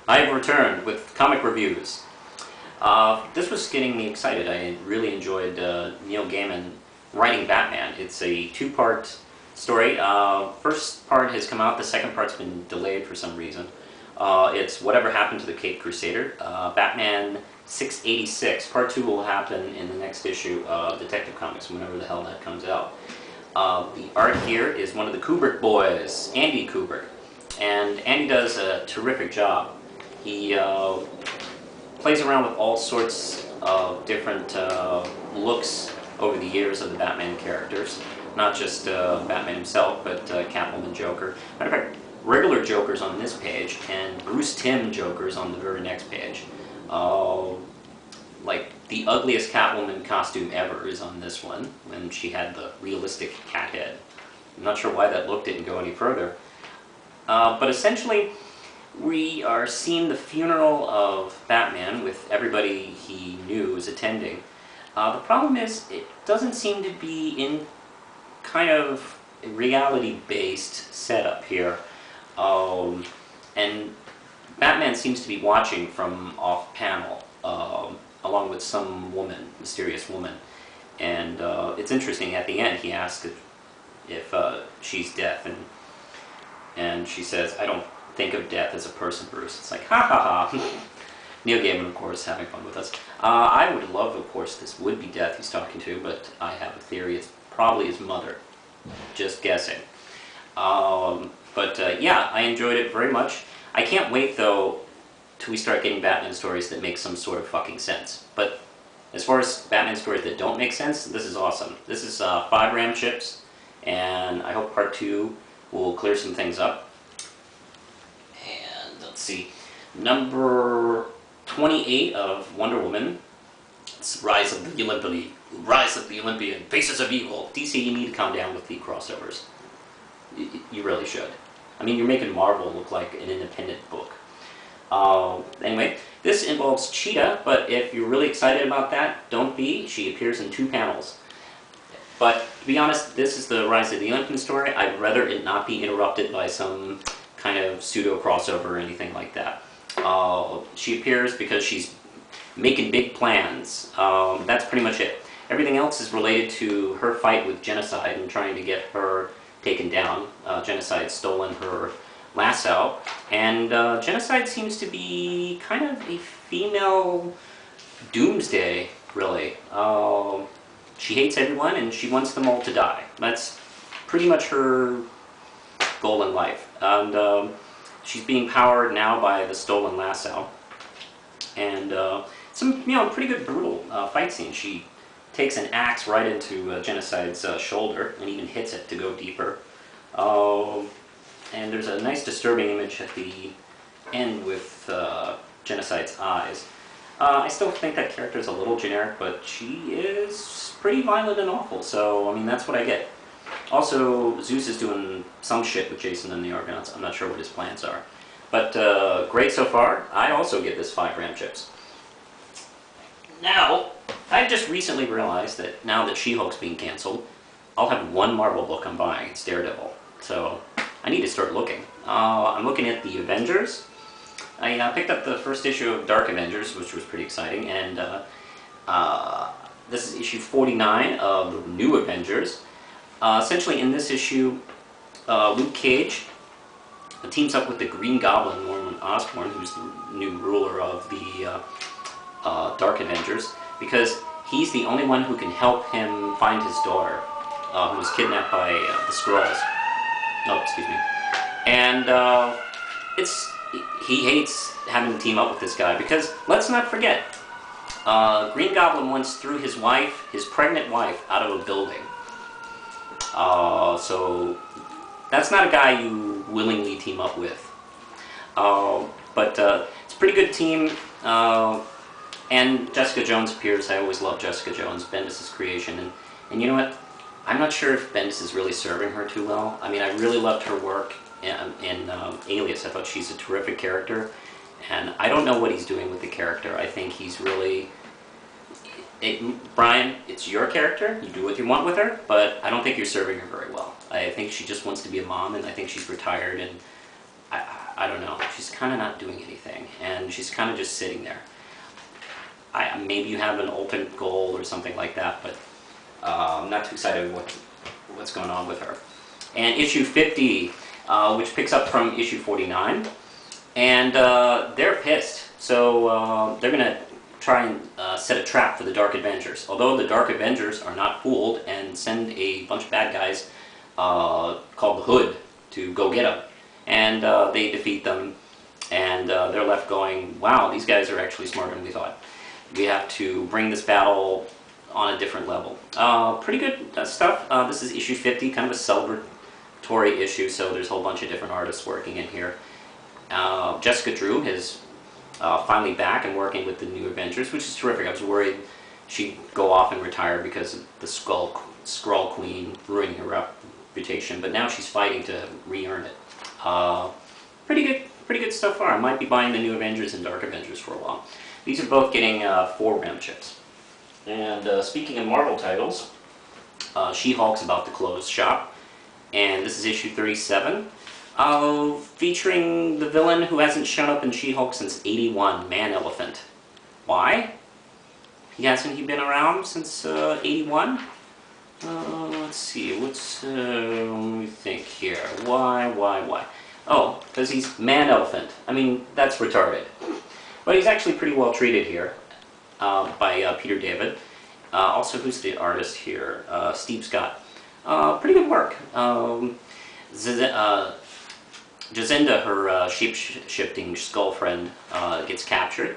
I have returned with comic reviews. This was getting me excited. I really enjoyed Neil Gaiman writing Batman. It's a two-part story. First part has come out. The second part's been delayed for some reason. It's Whatever Happened to the Caped Crusader. Batman 686. Part 2 will happen in the next issue of Detective Comics, whenever the hell that comes out. The art here is one of the Kubrick boys, Andy Kubrick. And Andy does a terrific job. He plays around with all sorts of different looks over the years of the Batman characters. Not just Batman himself, but Catwoman, Joker. Matter of fact, regular Joker's on this page, and Bruce Timm Joker's on the very next page. Like, the ugliest Catwoman costume ever is on this one, when she had the realistic cat head. I'm not sure why that look didn't go any further. But essentially, we are seeing the funeral of Batman with everybody he knew is attending. The problem is, it doesn't seem to be in kind of a reality-based setup here. And Batman seems to be watching from off-panel, along with some woman, mysterious woman. And it's interesting, at the end he asks if she's deaf, and she says, "I don't think of death as a person, Bruce." It's like, ha ha ha. Neil Gaiman, of course, having fun with us. I would love, of course, this would be Death he's talking to, but I have a theory it's probably his mother. Just guessing. Yeah, I enjoyed it very much. I can't wait, though, till we start getting Batman stories that make some sort of fucking sense. But as far as Batman stories that don't make sense, this is awesome. This is 5 RAM chips, and I hope part 2 will clear some things up. And let's see, number 28 of Wonder Woman. It's Rise of the Olympian, Faces of Evil. DC, you need to calm down with the crossovers. You really should. I mean, you're making Marvel look like an independent book. Anyway, this involves Cheetah, but if you're really excited about that, don't be. She appears in 2 panels. But to be honest, this is the Rise of the Olympian story. I'd rather it not be interrupted by some kind of pseudo crossover or anything like that. She appears because she's making big plans. That's pretty much it. Everything else is related to her fight with Genocide and trying to get her taken down. Genocide's stolen her lasso, and Genocide seems to be kind of a female doomsday, really. She hates everyone and she wants them all to die. That's pretty much her goal in life. And she's being powered now by the stolen lasso. And some, pretty good brutal fight scenes. She takes an axe right into Genocide's shoulder and even hits it to go deeper. And there's a nice disturbing image at the end with Genocide's eyes. I still think that character is a little generic, but she is pretty violent and awful, so, I mean, that's what I get. Also, Zeus is doing some shit with Jason and the Argonauts. I'm not sure what his plans are. But great so far. I also give this 5 RAM chips. Now, I just recently realized that now that She-Hulk's being canceled, I'll have one Marvel book I'm buying. It's Daredevil. So, I need to start looking. I'm looking at the Avengers. I picked up the first issue of Dark Avengers, which was pretty exciting, and this is issue 49 of the New Avengers. Essentially, in this issue, Luke Cage teams up with the Green Goblin, Norman Osborn, who's the new ruler of the Dark Avengers, because he's the only one who can help him find his daughter, who was kidnapped by the Skrulls. Oh, excuse me. And he hates having to team up with this guy, because let's not forget, Green Goblin once threw his wife, his pregnant wife, out of a building. So that's not a guy you willingly team up with. But it's a pretty good team. And Jessica Jones appears. I always love Jessica Jones, Bendis' creation. And you know what? I'm not sure if Bendis is really serving her too well. I mean, I really loved her work in Alias. I thought she's a terrific character. And I don't know what he's doing with the character. I think he's really... Brian, it's your character. You do what you want with her, but I don't think you're serving her very well. I think she just wants to be a mom, and I think she's retired, and I don't know. She's kind of not doing anything, and she's kind of just sitting there. Maybe you have an ultimate goal or something like that, but I'm not too excited what's going on with her. And issue 50, which picks up from issue 49, and they're pissed. So they're going to try and set a trap for the Dark Avengers. Although the Dark Avengers are not fooled and send a bunch of bad guys called the Hood to go get them. And they defeat them, and they're left going, wow, these guys are actually smarter than we thought. We have to bring this battle on a different level. Pretty good stuff. This is issue 50, kind of a celebratory issue, so there's a whole bunch of different artists working in here. Jessica Drew is finally back and working with the new Avengers, which is terrific. I was worried she'd go off and retire because of the Skrull Queen ruining her reputation, but now she's fighting to re-earn it. Pretty good so far. I might be buying the new Avengers and Dark Avengers for a while. These are both getting 4 RAM chips. And speaking of Marvel titles, She-Hulk's about to close shop, and this is issue 37, featuring the villain who hasn't shown up in She-Hulk since '81, Man-Elephant. Why? Hasn't he been around since '81? Let's see, let me think here. Why? Oh, because he's Man-Elephant. I mean, that's retarded. But he's actually pretty well treated here by Peter David. Also, who's the artist here? Steve Scott. Pretty good work. Jacinda, her shape-shifting skull friend, gets captured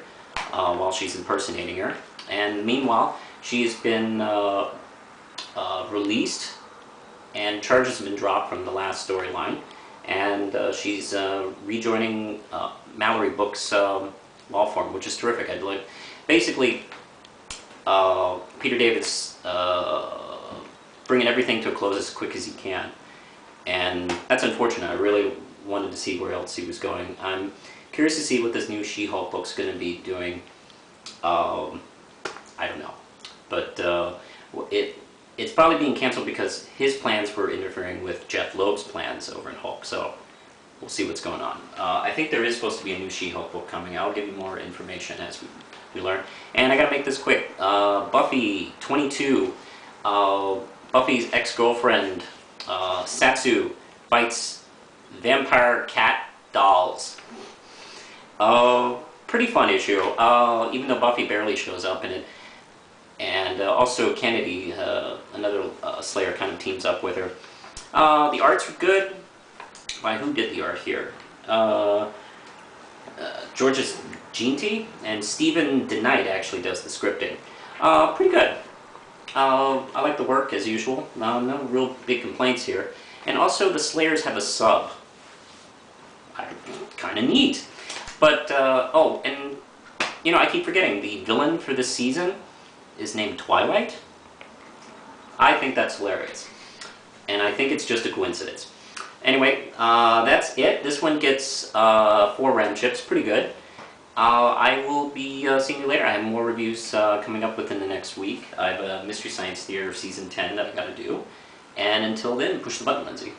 while she's impersonating her. And meanwhile, she's been released, and charges have been dropped from the last storyline. And she's rejoining Mallory Book's law firm, which is terrific. Basically, Peter David's bringing everything to a close as quick as he can. And that's unfortunate. I really wanted to see where else he was going. I'm curious to see what this new She-Hulk book's going to be doing. I don't know. But it's probably being canceled because his plans were interfering with Jeff Loeb's plans over in Hulk. So we'll see what's going on. I think there is supposed to be a new She-Hulk book coming. I'll give you more information as we learn. And I gotta make this quick. Buffy 22. Buffy's ex-girlfriend, Satsu, fights vampire cat dolls. Pretty fun issue, even though Buffy barely shows up in it. And also Kennedy, another Slayer, kind of teams up with her. The art's good. Who did the art here? Georges Ginty, and Stephen DeKnight actually does the scripting. Pretty good. I like the work as usual. No real big complaints here. And also the Slayers have a sub. Kind of neat. But, oh, and, you know, I keep forgetting, the villain for this season is named Twilight. I think that's hilarious. And I think it's just a coincidence. Anyway, that's it. This one gets 4 RAM chips. Pretty good. I will be seeing you later. I have more reviews coming up within the next week. I have a Mystery Science Theater Season 10 that I've got to do. And until then, push the button, Lindsay.